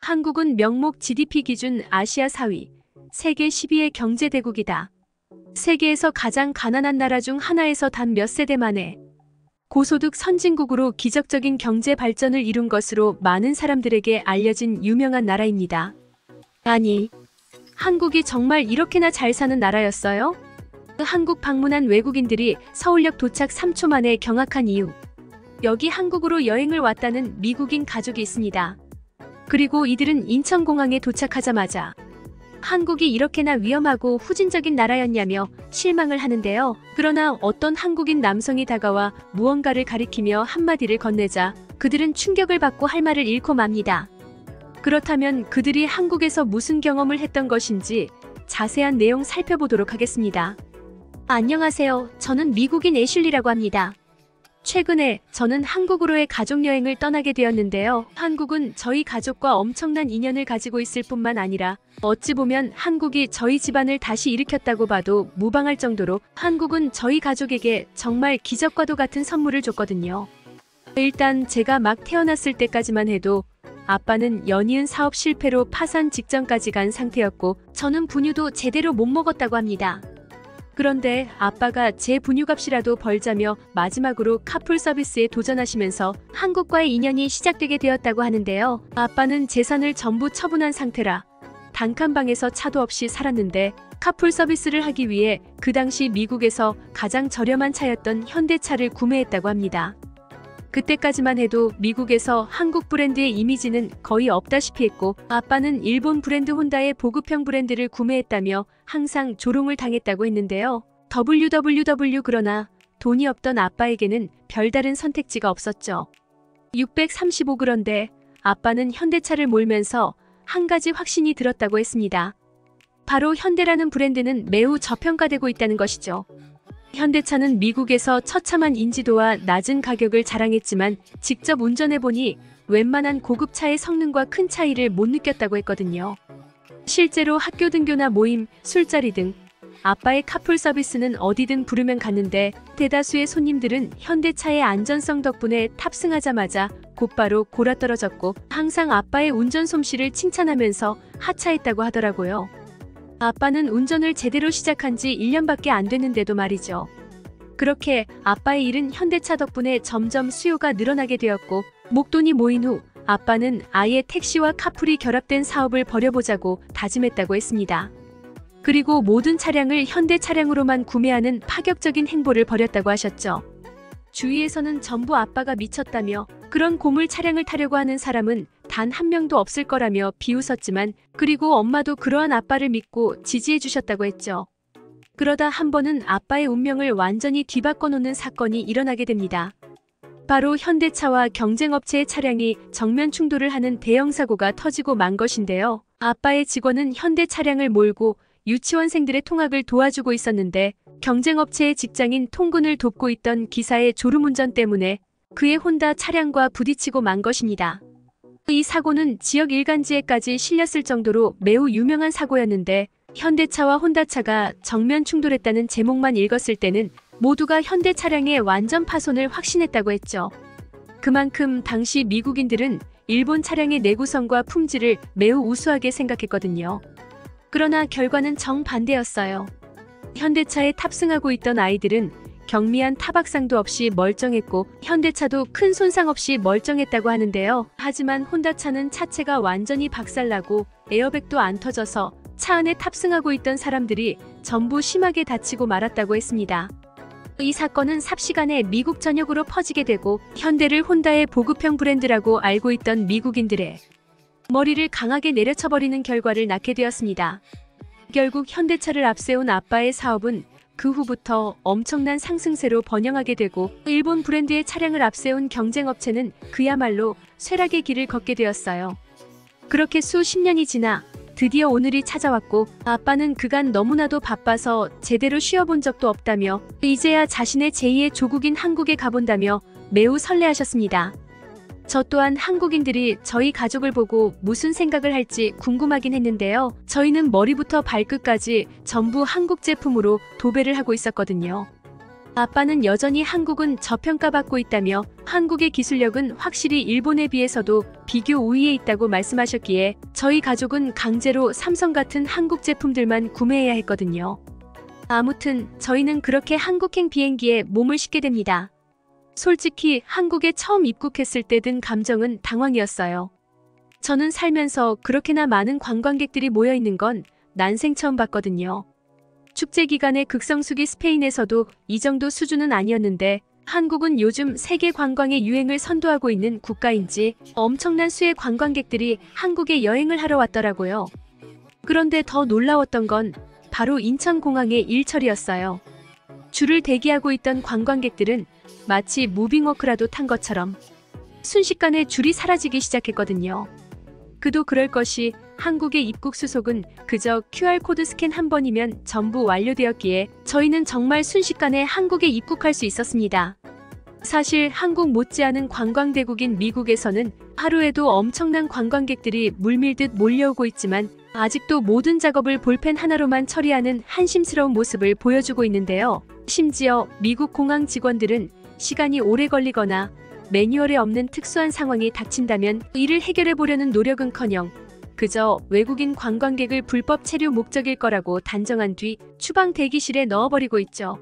한국은 명목 GDP 기준 아시아 4위, 세계 10위의 경제대국이다. 세계에서 가장 가난한 나라 중 하나에서 단 몇 세대 만에 고소득 선진국으로 기적적인 경제 발전을 이룬 것으로 많은 사람들에게 알려진 유명한 나라입니다. 아니, 한국이 정말 이렇게나 잘 사는 나라였어요? 한국 방문한 외국인들이 서울역 도착 3초 만에 경악한 이유. 여기 한국으로 여행을 왔다는 미국인 가족이 있습니다. 그리고 이들은 인천공항에 도착하자마자 한국이 이렇게나 위험하고 후진적인 나라였냐며 실망을 하는데요. 그러나 어떤 한국인 남성이 다가와 무언가를 가리키며 한마디를 건네자 그들은 충격을 받고 할 말을 잃고 맙니다. 그렇다면 그들이 한국에서 무슨 경험을 했던 것인지 자세한 내용 살펴보도록 하겠습니다. 안녕하세요. 저는 미국인 애슐리라고 합니다. 최근에 저는 한국으로의 가족여행을 떠나게 되었는데요. 한국은 저희 가족과 엄청난 인연을 가지고 있을 뿐만 아니라 어찌 보면 한국이 저희 집안을 다시 일으켰다고 봐도 무방할 정도로 한국은 저희 가족에게 정말 기적과도 같은 선물을 줬거든요. 일단 제가 막 태어났을 때까지만 해도 아빠는 연이은 사업 실패로 파산 직전까지 간 상태였고 저는 분유도 제대로 못 먹었다고 합니다. 그런데 아빠가 제 분유값이라도 벌자며 마지막으로 카풀 서비스에 도전하시면서 한국과의 인연이 시작되게 되었다고 하는데요. 아빠는 재산을 전부 처분한 상태라 단칸방에서 차도 없이 살았는데 카풀 서비스를 하기 위해 그 당시 미국에서 가장 저렴한 차였던 현대차를 구매했다고 합니다. 그때까지만 해도 미국에서 한국 브랜드의 이미지는 거의 없다시피 했고 아빠는 일본 브랜드 혼다의 보급형 브랜드를 구매했다며 항상 조롱을 당했다고 했는데요. WWW 그러나 돈이 없던 아빠에게는 별다른 선택지가 없었죠. 635 그런데 아빠는 현대차를 몰면서 한 가지 확신이 들었다고 했습니다. 바로 현대라는 브랜드는 매우 저평가되고 있다는 것이죠. 현대차는 미국에서 처참한 인지도와 낮은 가격을 자랑했지만 직접 운전해보니 웬만한 고급차의 성능과 큰 차이를 못 느꼈다고 했거든요. 실제로 학교 등교나 모임, 술자리 등 아빠의 카풀 서비스는 어디든 부르면 갔는데 대다수의 손님들은 현대차의 안전성 덕분에 탑승하자마자 곧바로 골아떨어졌고 항상 아빠의 운전 솜씨를 칭찬하면서 하차했다고 하더라고요. 아빠는 운전을 제대로 시작한 지 1년밖에 안 됐는데도 말이죠. 그렇게 아빠의 일은 현대차 덕분에 점점 수요가 늘어나게 되었고 목돈이 모인 후 아빠는 아예 택시와 카풀이 결합된 사업을 벌여보자고 다짐했다고 했습니다. 그리고 모든 차량을 현대 차량으로만 구매하는 파격적인 행보를 벌였다고 하셨죠. 주위에서는 전부 아빠가 미쳤다며 그런 고물 차량을 타려고 하는 사람은 단 한 명도 없을 거라며 비웃었지만 그리고 엄마도 그러한 아빠를 믿고 지지해 주셨다고 했죠. 그러다 한 번은 아빠의 운명을 완전히 뒤바꿔 놓는 사건이 일어나게 됩니다. 바로 현대차와 경쟁업체의 차량이 정면 충돌을 하는 대형 사고가 터지고 만 것인데요. 아빠의 직원은 현대 차량을 몰고 유치원생들의 통학을 도와주고 있었는데 경쟁업체의 직장인 통근을 돕고 있던 기사의 졸음운전 때문에 그의 혼다 차량과 부딪히고 만 것입니다. 이 사고는 지역 일간지에까지 실렸을 정도로 매우 유명한 사고였는데 현대차와 혼다차가 정면 충돌했다는 제목만 읽었을 때는 모두가 현대 차량의 완전 파손을 확신했다고 했죠. 그만큼 당시 미국인들은 일본 차량의 내구성과 품질을 매우 우수하게 생각했거든요. 그러나 결과는 정반대였어요. 현대차에 탑승하고 있던 아이들은 경미한 타박상도 없이 멀쩡했고 현대차도 큰 손상 없이 멀쩡했다고 하는데요. 하지만 혼다차는 차체가 완전히 박살나고 에어백도 안 터져서 차 안에 탑승하고 있던 사람들이 전부 심하게 다치고 말았다고 했습니다. 이 사건은 삽시간에 미국 전역으로 퍼지게 되고 현대를 혼다의 보급형 브랜드라고 알고 있던 미국인들의 머리를 강하게 내려쳐버리는 결과를 낳게 되었습니다. 결국 현대차를 앞세운 아빠의 사업은 그 후부터 엄청난 상승세로 번영하게 되고 일본 브랜드의 차량을 앞세운 경쟁업체는 그야말로 쇠락의 길을 걷게 되었어요. 그렇게 수십 년이 지나 드디어 오늘이 찾아왔고 아빠는 그간 너무나도 바빠서 제대로 쉬어본 적도 없다며 이제야 자신의 제2의 조국인 한국에 가본다며 매우 설레하셨습니다. 저 또한 한국인들이 저희 가족을 보고 무슨 생각을 할지 궁금하긴 했는데요. 저희는 머리부터 발끝까지 전부 한국 제품으로 도배를 하고 있었거든요. 아빠는 여전히 한국은 저평가받고 있다며 한국의 기술력은 확실히 일본에 비해서도 비교 우위에 있다고 말씀하셨기에 저희 가족은 강제로 삼성 같은 한국 제품들만 구매해야 했거든요. 아무튼 저희는 그렇게 한국행 비행기에 몸을 싣게 됩니다. 솔직히 한국에 처음 입국했을 때 든 감정은 당황이었어요. 저는 살면서 그렇게나 많은 관광객들이 모여있는 건 난생 처음 봤거든요. 축제 기간에 극성수기 스페인에서도 이 정도 수준은 아니었는데 한국은 요즘 세계 관광의 유행을 선도하고 있는 국가인지 엄청난 수의 관광객들이 한국에 여행을 하러 왔더라고요. 그런데 더 놀라웠던 건 바로 인천공항의 일처리였어요. 줄을 대기하고 있던 관광객들은 마치 무빙워크라도 탄 것처럼 순식간에 줄이 사라지기 시작했거든요. 그도 그럴 것이 한국의 입국 수속은 그저 QR코드 스캔 한 번이면 전부 완료되었기에 저희는 정말 순식간에 한국에 입국할 수 있었습니다. 사실 한국 못지않은 관광대국인 미국에서는 하루에도 엄청난 관광객들이 물밀듯 몰려오고 있지만 아직도 모든 작업을 볼펜 하나로만 처리하는 한심스러운 모습을 보여주고 있는데요. 심지어 미국 공항 직원들은 시간이 오래 걸리거나 매뉴얼에 없는 특수한 상황이 닥친다면 이를 해결해 보려는 노력은커녕 그저 외국인 관광객을 불법 체류 목적일 거라고 단정한 뒤 추방 대기실에 넣어버리고 있죠.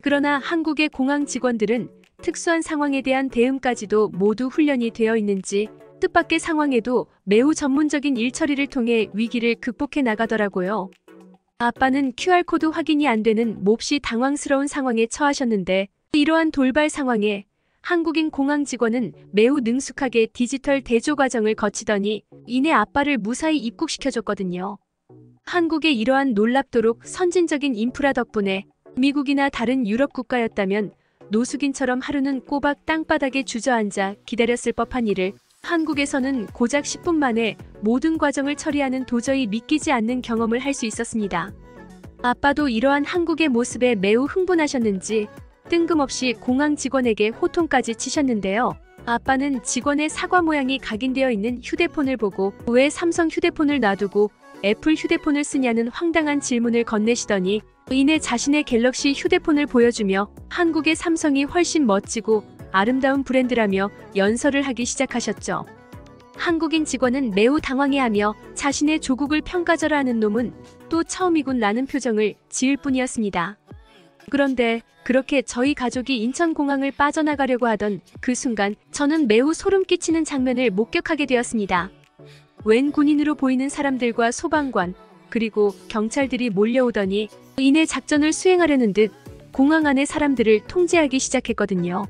그러나 한국의 공항 직원들은 특수한 상황에 대한 대응까지도 모두 훈련이 되어 있는지 뜻밖의 상황에도 매우 전문적인 일처리를 통해 위기를 극복해 나가더라고요. 아빠는 QR코드 확인이 안 되는 몹시 당황스러운 상황에 처하셨는데 이러한 돌발 상황에 한국인 공항 직원은 매우 능숙하게 디지털 대조 과정을 거치더니 이내 아빠를 무사히 입국시켜줬거든요. 한국의 이러한 놀랍도록 선진적인 인프라 덕분에 미국이나 다른 유럽 국가였다면 노숙인처럼 하루는 꼬박 땅바닥에 주저앉아 기다렸을 법한 일을 한국에서는 고작 10분 만에 모든 과정을 처리하는 도저히 믿기지 않는 경험을 할 수 있었습니다. 아빠도 이러한 한국의 모습에 매우 흥분하셨는지 뜬금없이 공항 직원에게 호통까지 치셨는데요. 아빠는 직원의 사과 모양이 각인되어 있는 휴대폰을 보고 왜 삼성 휴대폰을 놔두고 애플 휴대폰을 쓰냐는 황당한 질문을 건네시더니 이내 자신의 갤럭시 휴대폰을 보여주며 한국의 삼성이 훨씬 멋지고 아름다운 브랜드라며 연설을 하기 시작하셨죠. 한국인 직원은 매우 당황해하며 자신의 조국을 평가절하하는 놈은 또 처음이군 라는 표정을 지을 뿐이었습니다. 그런데 그렇게 저희 가족이 인천공항을 빠져나가려고 하던 그 순간 저는 매우 소름 끼치는 장면을 목격하게 되었습니다. 웬 군인으로 보이는 사람들과 소방관 그리고 경찰들이 몰려오더니 이내 작전을 수행하려는 듯 공항 안의 사람들을 통제하기 시작했거든요.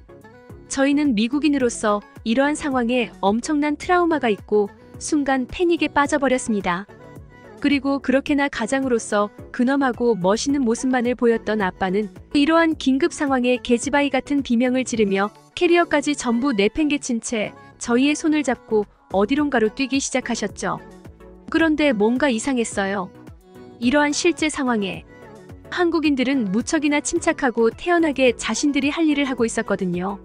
저희는 미국인으로서 이러한 상황에 엄청난 트라우마가 있고 순간 패닉에 빠져버렸습니다. 그리고 그렇게나 가장으로서 근엄하고 멋있는 모습만을 보였던 아빠는 이러한 긴급 상황에 계집아이 같은 비명을 지르며 캐리어까지 전부 내팽개친 채 저희의 손을 잡고 어디론가로 뛰기 시작하셨죠. 그런데 뭔가 이상했어요. 이러한 실제 상황에 한국인들은 무척이나 침착하고 태연하게 자신들이 할 일을 하고 있었거든요.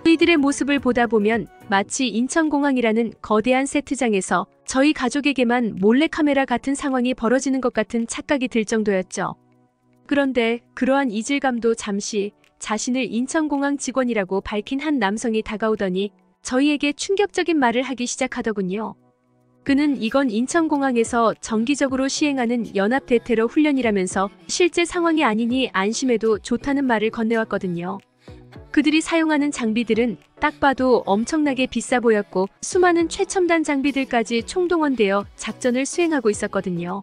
이들의 모습을 보다 보면 마치 인천공항이라는 거대한 세트장에서 저희 가족에게만 몰래카메라 같은 상황이 벌어지는 것 같은 착각이 들 정도였죠. 그런데 그러한 이질감도 잠시 자신을 인천공항 직원이라고 밝힌 한 남성이 다가오더니 저희에게 충격적인 말을 하기 시작하더군요. 그는 이건 인천공항에서 정기적으로 시행하는 연합대테러 훈련이라면서 실제 상황이 아니니 안심해도 좋다는 말을 건네왔거든요. 그들이 사용하는 장비들은 딱 봐도 엄청나게 비싸 보였고 수많은 최첨단 장비들까지 총동원되어 작전을 수행하고 있었거든요.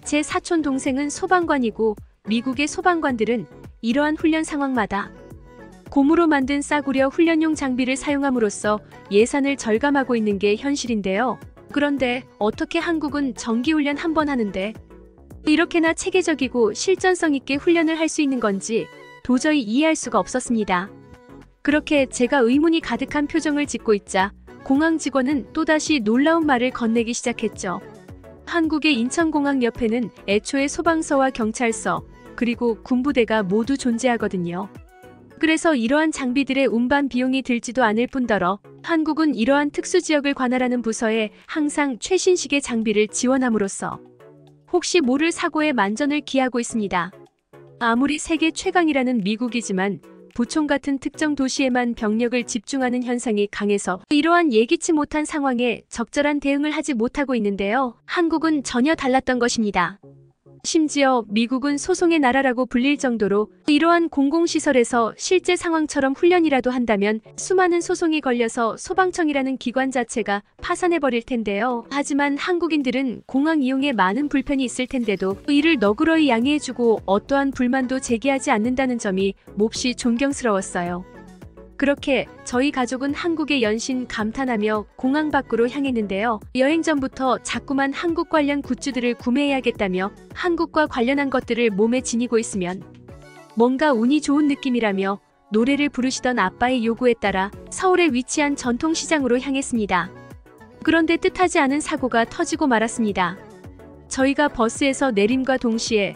제 사촌 동생은 소방관이고 미국의 소방관들은 이러한 훈련 상황마다 고무로 만든 싸구려 훈련용 장비를 사용함으로써 예산을 절감하고 있는 게 현실인데요. 그런데 어떻게 한국은 정기훈련 한 번 하는데 이렇게나 체계적이고 실전성 있게 훈련을 할 수 있는 건지 도저히 이해할 수가 없었습니다. 그렇게 제가 의문이 가득한 표정을 짓고 있자 공항 직원은 또다시 놀라운 말을 건네기 시작했죠. 한국의 인천공항 옆에는 애초에 소방서와 경찰서 그리고 군부대가 모두 존재하거든요. 그래서 이러한 장비들의 운반 비용이 들지도 않을 뿐더러 한국은 이러한 특수지역을 관할하는 부서에 항상 최신식의 장비를 지원함으로써 혹시 모를 사고에 만전을 기하고 있습니다. 아무리 세계 최강이라는 미국이지만 부총 같은 특정 도시에만 병력을 집중하는 현상이 강해서 이러한 예기치 못한 상황에 적절한 대응을 하지 못하고 있는데요. 한국은 전혀 달랐던 것입니다. 심지어 미국은 소송의 나라라고 불릴 정도로 이러한 공공시설에서 실제 상황처럼 훈련이라도 한다면 수많은 소송이 걸려서 소방청이라는 기관 자체가 파산해버릴 텐데요. 하지만 한국인들은 공항 이용에 많은 불편이 있을 텐데도 이를 너그러이 양해해주고 어떠한 불만도 제기하지 않는다는 점이 몹시 존경스러웠어요. 그렇게 저희 가족은 한국의 연신 감탄하며 공항 밖으로 향했는데요. 여행 전부터 자꾸만 한국 관련 굿즈들을 구매해야겠다며 한국과 관련한 것들을 몸에 지니고 있으면 뭔가 운이 좋은 느낌이라며 노래를 부르시던 아빠의 요구에 따라 서울에 위치한 전통시장으로 향했습니다. 그런데 뜻하지 않은 사고가 터지고 말았습니다. 저희가 버스에서 내림과 동시에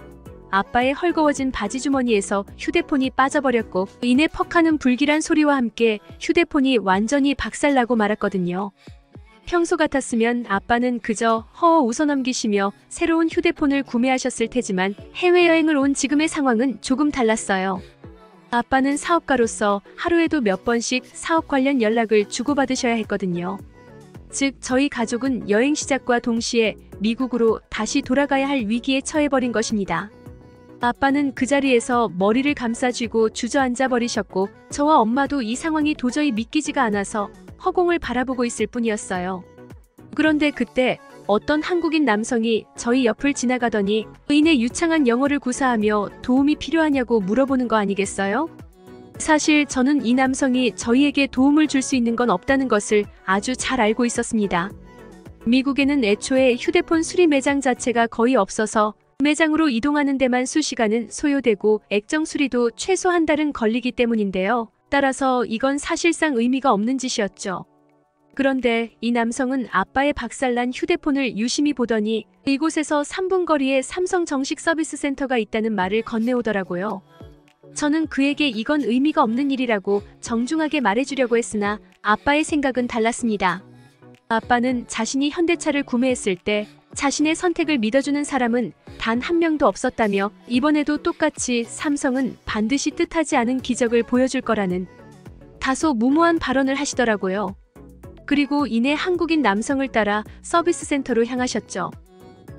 아빠의 헐거워진 바지 주머니에서 휴대폰이 빠져버렸고 이내 퍽하는 불길한 소리와 함께 휴대폰이 완전히 박살나고 말았거든요. 평소 같았으면 아빠는 그저 허허 웃어넘기시며 새로운 휴대폰을 구매하셨을 테지만 해외여행을 온 지금의 상황은 조금 달랐어요. 아빠는 사업가로서 하루에도 몇 번씩 사업 관련 연락을 주고받으셔야 했거든요. 즉 저희 가족은 여행 시작과 동시에 미국으로 다시 돌아가야 할 위기에 처해버린 것입니다. 아빠는 그 자리에서 머리를 감싸쥐고 주저앉아 버리셨고 저와 엄마도 이 상황이 도저히 믿기지가 않아서 허공을 바라보고 있을 뿐이었어요. 그런데 그때 어떤 한국인 남성이 저희 옆을 지나가더니 의인의 유창한 영어를 구사하며 도움이 필요하냐고 물어보는 거 아니겠어요? 사실 저는 이 남성이 저희에게 도움을 줄 수 있는 건 없다는 것을 아주 잘 알고 있었습니다. 미국에는 애초에 휴대폰 수리 매장 자체가 거의 없어서 매장으로 이동하는 데만 수시간은 소요되고 액정 수리도 최소 한 달은 걸리기 때문인데요. 따라서 이건 사실상 의미가 없는 짓이었죠. 그런데 이 남성은 아빠의 박살난 휴대폰을 유심히 보더니 이곳에서 3분 거리에 삼성 정식 서비스 센터가 있다는 말을 건네오더라고요. 저는 그에게 이건 의미가 없는 일이라고 정중하게 말해주려고 했으나 아빠의 생각은 달랐습니다. 아빠는 자신이 현대차를 구매했을 때 자신의 선택을 믿어주는 사람은 단 한 명도 없었다며 이번에도 똑같이 삼성은 반드시 뜻하지 않은 기적을 보여줄 거라는 다소 무모한 발언을 하시더라고요. 그리고 이내 한국인 남성을 따라 서비스 센터로 향하셨죠.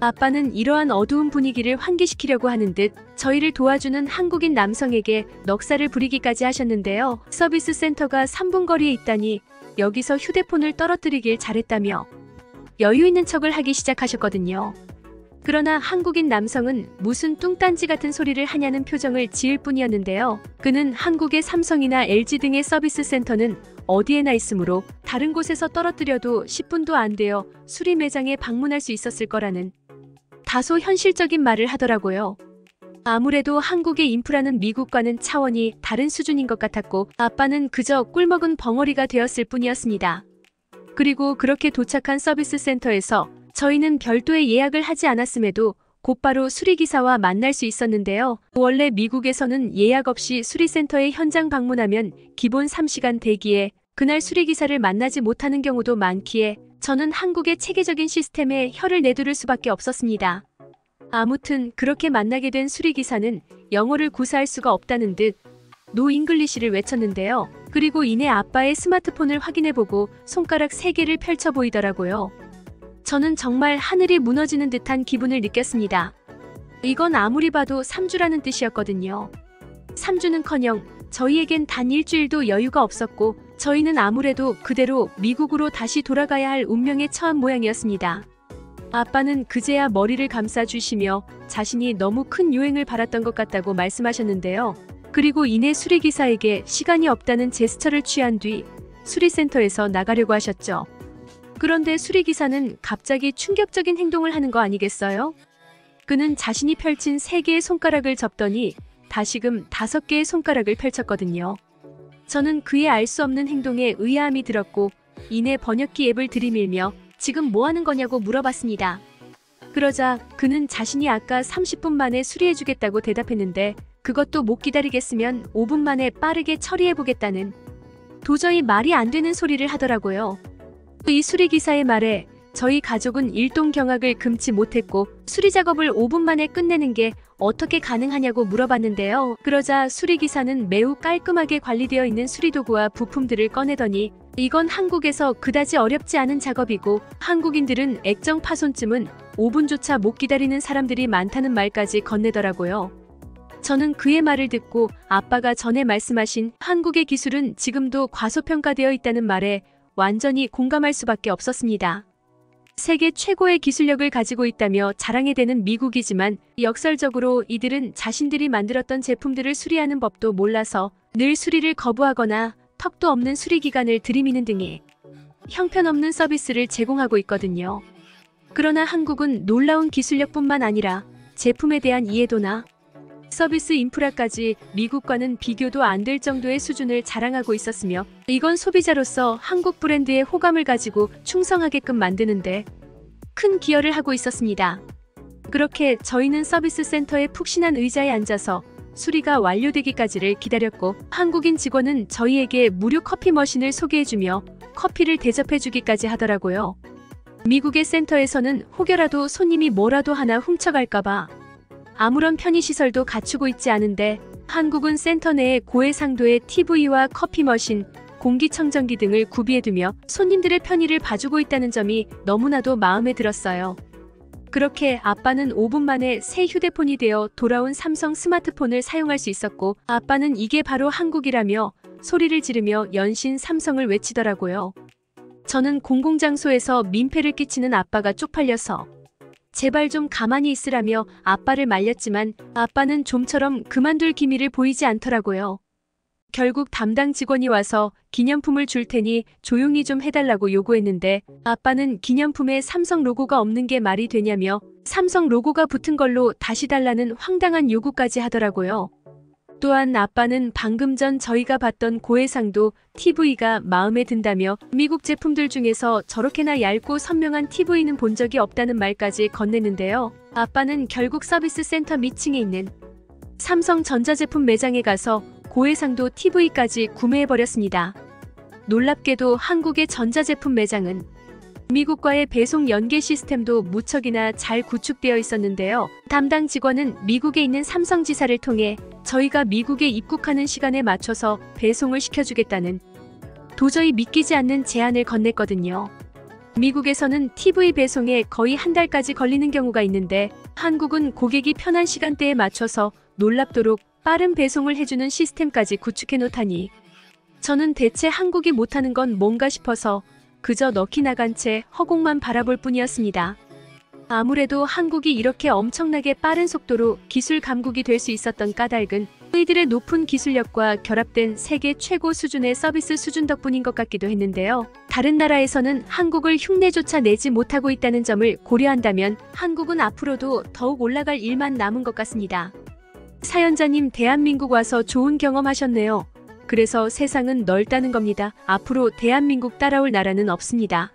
아빠는 이러한 어두운 분위기를 환기시키려고 하는 듯 저희를 도와주는 한국인 남성에게 넉살을 부리기까지 하셨는데요. 서비스 센터가 3분 거리에 있다니 여기서 휴대폰을 떨어뜨리길 잘했다며 여유 있는 척을 하기 시작하셨거든요. 그러나 한국인 남성은 무슨 뚱딴지 같은 소리를 하냐는 표정을 지을 뿐이었는데요. 그는 한국의 삼성이나 LG 등의 서비스 센터는 어디에나 있으므로 다른 곳에서 떨어뜨려도 10분도 안 되어 수리 매장에 방문할 수 있었을 거라는 다소 현실적인 말을 하더라고요. 아무래도 한국의 인프라는 미국과는 차원이 다른 수준인 것 같았고 아빠는 그저 꿀먹은 벙어리가 되었을 뿐이었습니다. 그리고 그렇게 도착한 서비스 센터에서 저희는 별도의 예약을 하지 않았음에도 곧바로 수리기사와 만날 수 있었는데요. 원래 미국에서는 예약 없이 수리센터에 현장 방문하면 기본 3시간 대기에 그날 수리기사를 만나지 못하는 경우도 많기에 저는 한국의 체계적인 시스템에 혀를 내두를 수밖에 없었습니다. 아무튼 그렇게 만나게 된 수리기사는 영어를 구사할 수가 없다는 듯 노 잉글리시를 외쳤는데요. 그리고 이내 아빠의 스마트폰을 확인해보고 손가락 3개를 펼쳐 보이더라고요. 저는 정말 하늘이 무너지는 듯한 기분을 느꼈습니다. 이건 아무리 봐도 3주라는 뜻이었거든요. 3주는커녕 저희에겐 단 일주일도 여유가 없었고 저희는 아무래도 그대로 미국으로 다시 돌아가야 할 운명에 처한 모양이었습니다. 아빠는 그제야 머리를 감싸주시며 자신이 너무 큰 요행을 바랐던 것 같다고 말씀하셨는데요. 그리고 이내 수리기사에게 시간이 없다는 제스처를 취한 뒤 수리센터에서 나가려고 하셨죠. 그런데 수리기사는 갑자기 충격적인 행동을 하는 거 아니겠어요? 그는 자신이 펼친 3개의 손가락을 접더니 다시금 5개의 손가락을 펼쳤거든요. 저는 그의 알 수 없는 행동에 의아함이 들었고 이내 번역기 앱을 들이밀며 지금 뭐 하는 거냐고 물어봤습니다. 그러자 그는 자신이 아까 30분 만에 수리해주겠다고 대답했는데 그것도 못 기다리겠으면 5분 만에 빠르게 처리해보겠다는 도저히 말이 안 되는 소리를 하더라고요. 이 수리기사의 말에 저희 가족은 일동경악을 금치 못했고 수리 작업을 5분 만에 끝내는 게 어떻게 가능하냐고 물어봤는데요. 그러자 수리기사는 매우 깔끔하게 관리되어 있는 수리도구와 부품들을 꺼내더니 이건 한국에서 그다지 어렵지 않은 작업이고 한국인들은 액정 파손쯤은 5분조차 못 기다리는 사람들이 많다는 말까지 건네더라고요. 저는 그의 말을 듣고 아빠가 전에 말씀하신 한국의 기술은 지금도 과소평가되어 있다는 말에 완전히 공감할 수밖에 없었습니다. 세계 최고의 기술력을 가지고 있다며 자랑이 되는 미국이지만 역설적으로 이들은 자신들이 만들었던 제품들을 수리하는 법도 몰라서 늘 수리를 거부하거나 턱도 없는 수리기간을 들이미는 등의 형편없는 서비스를 제공하고 있거든요. 그러나 한국은 놀라운 기술력뿐만 아니라 제품에 대한 이해도나 서비스 인프라까지 미국과는 비교도 안 될 정도의 수준을 자랑하고 있었으며 이건 소비자로서 한국 브랜드의 호감을 가지고 충성하게끔 만드는데 큰 기여를 하고 있었습니다. 그렇게 저희는 서비스 센터의 푹신한 의자에 앉아서 수리가 완료되기까지를 기다렸고 한국인 직원은 저희에게 무료 커피 머신을 소개해주며 커피를 대접해주기까지 하더라고요. 미국의 센터에서는 혹여라도 손님이 뭐라도 하나 훔쳐갈까봐 아무런 편의시설도 갖추고 있지 않은데 한국은 센터 내에 고해상도의 TV와 커피 머신, 공기청정기 등을 구비해두며 손님들의 편의를 봐주고 있다는 점이 너무나도 마음에 들었어요. 그렇게 아빠는 5분 만에 새 휴대폰이 되어 돌아온 삼성 스마트폰을 사용할 수 있었고 아빠는 이게 바로 한국이라며 소리를 지르며 연신 삼성을 외치더라고요. 저는 공공장소에서 민폐를 끼치는 아빠가 쪽팔려서 제발 좀 가만히 있으라며 아빠를 말렸지만 아빠는 좀처럼 그만둘 기미를 보이지 않더라고요. 결국 담당 직원이 와서 기념품을 줄 테니 조용히 좀 해달라고 요구했는데 아빠는 기념품에 삼성 로고가 없는 게 말이 되냐며 삼성 로고가 붙은 걸로 다시 달라는 황당한 요구까지 하더라고요. 또한 아빠는 방금 전 저희가 봤던 고해상도 TV가 마음에 든다며 미국 제품들 중에서 저렇게나 얇고 선명한 TV는 본 적이 없다는 말까지 건넸는데요. 아빠는 결국 서비스 센터 밑층에 있는 삼성 전자제품 매장에 가서 고해상도 TV까지 구매해버렸습니다. 놀랍게도 한국의 전자제품 매장은 미국과의 배송 연계 시스템도 무척이나 잘 구축되어 있었는데요. 담당 직원은 미국에 있는 삼성지사를 통해 저희가 미국에 입국하는 시간에 맞춰서 배송을 시켜주겠다는 도저히 믿기지 않는 제안을 건넸거든요. 미국에서는 TV 배송에 거의 한 달까지 걸리는 경우가 있는데 한국은 고객이 편한 시간대에 맞춰서 놀랍도록 빠른 배송을 해주는 시스템까지 구축해 놓다니 저는 대체 한국이 못하는 건 뭔가 싶어서 그저 넋이 나간 채 허공만 바라볼 뿐이었습니다. 아무래도 한국이 이렇게 엄청나게 빠른 속도로 기술 강국이 될 수 있었던 까닭은 저희들의 높은 기술력과 결합된 세계 최고 수준의 서비스 수준 덕분인 것 같기도 했는데요. 다른 나라에서는 한국을 흉내조차 내지 못하고 있다는 점을 고려한다면 한국은 앞으로도 더욱 올라갈 일만 남은 것 같습니다. 사연자님, 대한민국 와서 좋은 경험하셨네요. 그래서 세상은 넓다는 겁니다. 앞으로 대한민국 따라올 나라는 없습니다.